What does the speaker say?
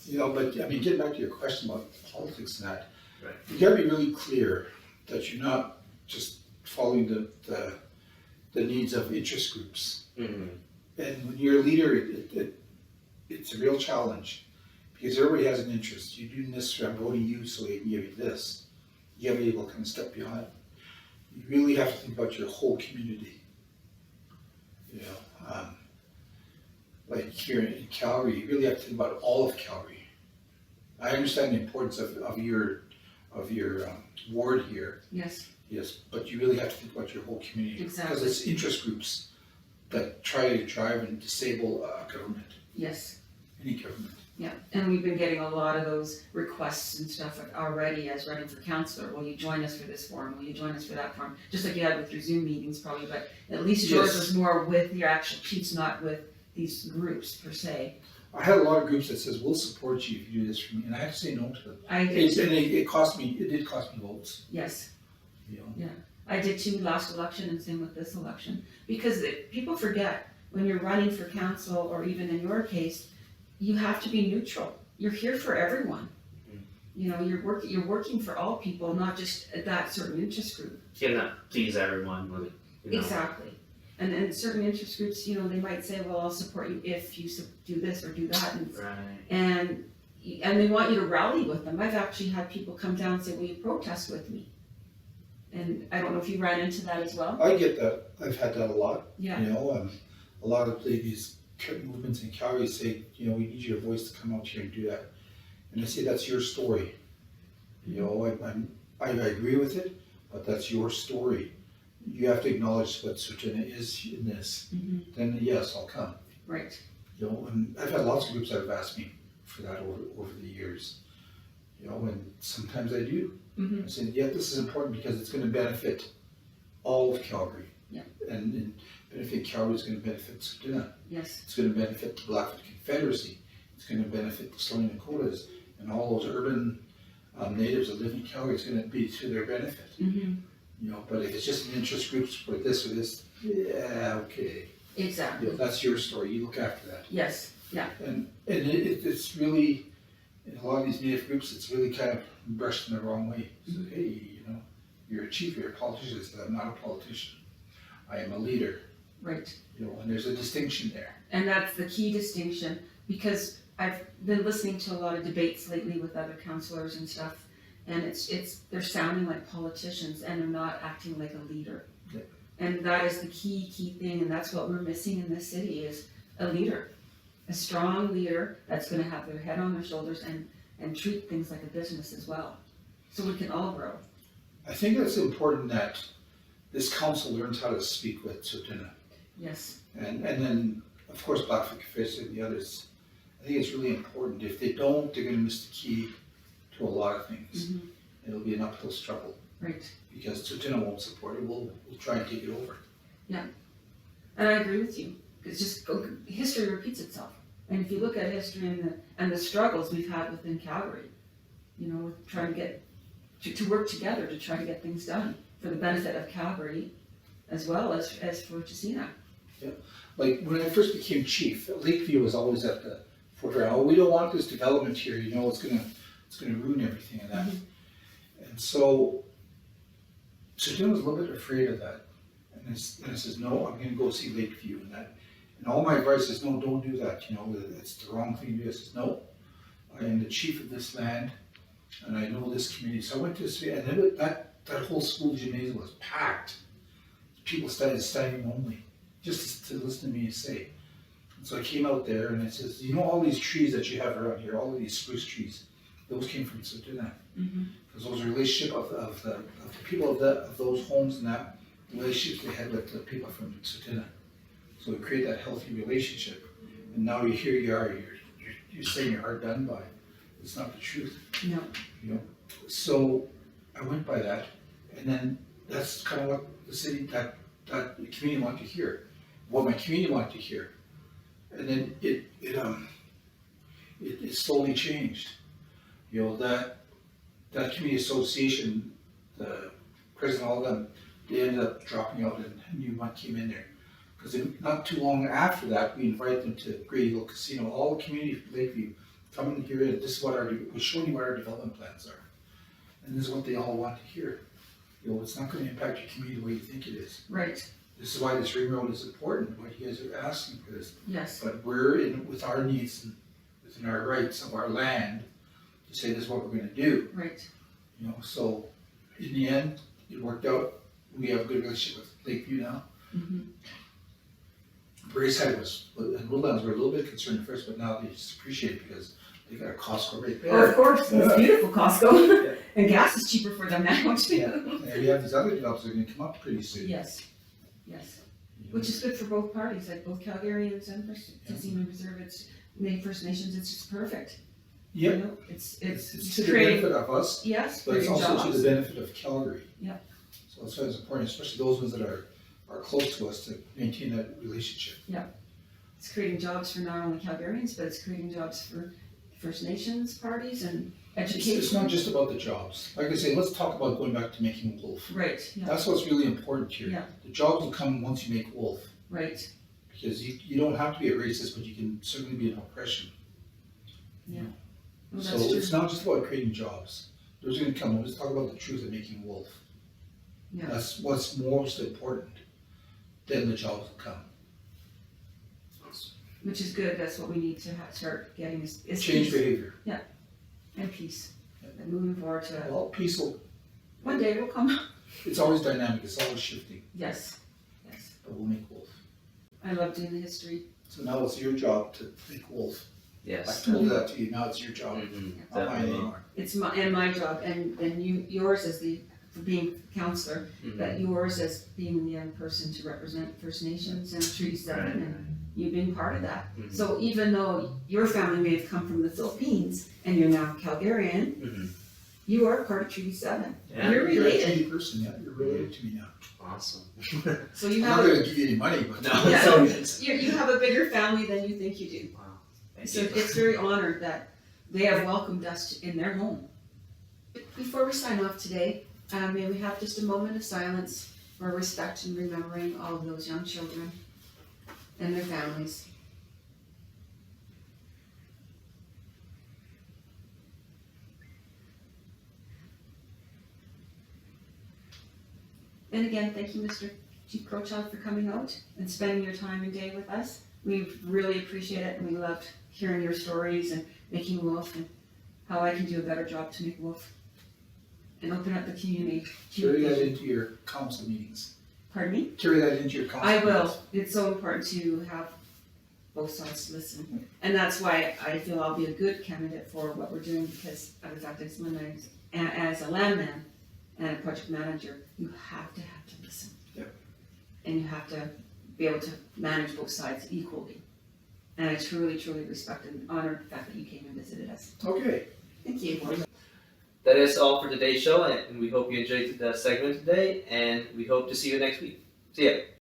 You know, but I mean, getting back to your question about politics and that, Right. you gotta be really clear that you're not just following the needs of interest groups. Mm-hmm. And when you're a leader, it's a real challenge because everybody has an interest. You're doing this, I'm voting you so they can give you this. You gotta be able to kind of step behind. You really have to think about your whole community. You know, like here in Calgary, you really have to think about all of Calgary. I understand the importance of your ward here, Yes, yes, but you really have to think about your whole community. Exactly. Because it's interest groups that try to drive and disable government, yes, any government. yeah. And we've been getting a lot of those requests and stuff already as running for councillor. Will you join us for this forum? Will you join us for that forum? Just like you had with your Zoom meetings probably, but at least yours Yes. was more with your actual chiefs, not with these groups per se. I had a lot of groups that says, we'll support you if you do this for me, and I had to say no to them. I did, It cost me, it did cost me votes, yes. you know. I did too last election and same with this election. Because people forget, when you're running for council, or even in your case, you have to be neutral. You're here for everyone. You know, you're working for all people, not just that certain interest group. You cannot please everyone with it. You know? Exactly. And certain interest groups, you know, they might say, well, I'll support you if you do this or do that. Right. And they want you to rally with them. I've actually had people come down and say, will you protest with me? And I don't know if you ran into that as well. I get that, I've had that a lot, Yeah. you know, a lot of these movements in Calgary say, you know, we need your voice to come out here and do that. And I say, that's your story. You know, I agree with it, but that's your story. You have to acknowledge what Sertina is in this. Mhm. Then yes, I'll come. Right. You know, and I've had lots of groups that have asked me for that over the years. You know, and sometimes I do. Mm-hmm. I said, yeah, this is important because it's going to benefit all of Calgary. Yeah. And benefit Calgary is going to benefit Sertina. Yes. It's going to benefit the Blackfoot Confederacy. It's going to benefit the Stoney Dakotas and all those urban natives that live in Calgary. It's going to be to their benefit. Mm-hmm. You know, but if it's just an interest groups for this or this, yeah, okay. Exactly. You know, that's your story. You look after that. Yes. Yeah. And it's really, in a lot of these native groups, it's really kind of brushed in the wrong way. So, hey, you know, you're a chief, you're a politician. It's, I'm not a politician. I am a leader. Right. You know, and there's a distinction there. And that's the key distinction, because I've been listening to a lot of debates lately with other councillors and stuff, and they're sounding like politicians and they're not acting like a leader. Yeah. And that is the key thing, and that's what we're missing in this city is a leader. A strong leader that's gonna have their head on their shoulders and treat things like a business as well. So we can all grow. I think it's important that this council learns how to speak with Sertina. Yes. And then, of course, Blackfoot Confederacy and the others. I think it's really important. If they don't, they're going to miss the key to a lot of things. Mm-hmm. It'll be an uphill struggle Right. because Sertina won't support it. We'll try and take it over. And I agree with you. It's just history repeats itself. And if you look at history and the struggles we've had within Calgary, you know, we're trying to get to work together to try to get things done for the benefit of Calgary as well as for Chesina. Like when I first became chief, Lakeview was always at the forefront. Oh, we don't want this development here. You know, it's gonna ruin everything and that. Mm-hmm. And so Sertina was a little bit afraid of that. And I says, no, I'm gonna go see Lakeview and that. And all my advice is, no, don't do that. You know, it's the wrong thing to do. I says, no, I am the chief of this land, and I know this community. So I went to this, and then that whole school gymnasium was packed. People started standing only, just to listen to me say. And so I came out there and I says, you know, all these trees that you have around here, all of these spruce trees, those came from Sertina. Mm-hmm. Because those relationship of the people of those homes and that relationships they had with the people from Sertina. So we create that healthy relationship. And now here you are, you're saying you're hard done by. It's not the truth. No. You know. So I went by that, and then that's kind of what the city, that the community wanted to hear, what my community wanted to hear, and then it slowly changed. You know, that community association, the president, all of them, they ended up dropping out, and a new one came in there. Because not too long after that, we invited them to Great Eagle Casino. All the community of Lakeview come here and this is what we're showing you what our development plans are. And this is what they all want to hear. You know, it's not gonna impact your community the way you think it is. Right, This is why this ring road is important, what you guys are asking for this. yes, But we're in with our needs and within our rights of our land to say this is what we're gonna do. right, You know, so in the end, it worked out. We have a good relationship with Lakeview now. mhm, Braeside and Woodlands were a little bit concerned at first, but now they just appreciate it because they got a Costco right oh, of there. course, it's Yeah. beautiful Costco, Yeah. and gas is cheaper for them now too. Yeah, and we have these other developers that are gonna come up pretty soon. Yes, yes, You know. which is good for both parties, like both Calgarians and Seaman Reserve, it's, First Nations, it's just perfect. You Yep, know, it's it's to the creating, benefit of us, yes, but it's creating also to jobs. the benefit of Calgary. Yeah. So that's why it's important, especially those ones that are close to us, to maintain that relationship. It's creating jobs for not only Calgarians, but it's creating jobs for First Nations parties and It's education. not just about the jobs. Like I say, let's talk about going back to making Wolf. Right, yeah, That's what's really important here. Yeah. The jobs will come once you make Wolf. right, Because you don't have to be a racist, but you can certainly be an oppression. well, So that's it's true, not just about creating jobs. Those are gonna come, let's talk about the truth of making Wolf. yeah, That's what's most important. Then the jobs will come. which is good, that's what we need to start getting is Change peace behavior. and peace. And moving forward to, Well, peace will, one day it will come, it's always dynamic, it's always shifting, yes, yes. but we'll make Wolf. I love doing the history, So now it's your job to make Wolf. I Yes. told that to you, now it's your job, Mhm, not mine definitely. anymore. it's my job, and yours as for being counselor, Mhm. but yours as being the young person to represent First Nations and Treaty Seven, Right, and you being part of that. Mhm. So even though your family may have come from the Philippines and you're now Calgarian, Mhm. you are part of Treaty Seven. Yeah. You're You're a related, treaty person, yeah, you're related to me now. Awesome. so you I'm not have gonna give you any money, but. No, Yeah. it's all good. you have a bigger family than you think you do. Wow. Thank So you. it's very honored that they have welcomed us in their home. Before we sign off today, may we have just a moment of silence for respect and remembering all of those young children and their families. And again, thank you, Mr. Chief Crowchild, for coming out and spending your time and day with us. We really appreciate it, and we loved hearing your stories and making Wolf and how I can do a better job to make Wolf and open up the community. Carry that into your council meetings. Pardon me? Carry that into your council I meetings. will. It's so important to have both sides listen. And that's why I feel I'll be a good candidate for what we're doing, because of the fact that as a landman and a project manager, you have to listen. Yep. And you have to be able to manage both sides equally. And I truly, truly respect and honor the fact that you came and visited us. Okay. Thank you. That is all for today's show, and we hope you enjoyed the segment today, and we hope to see you next week. See ya.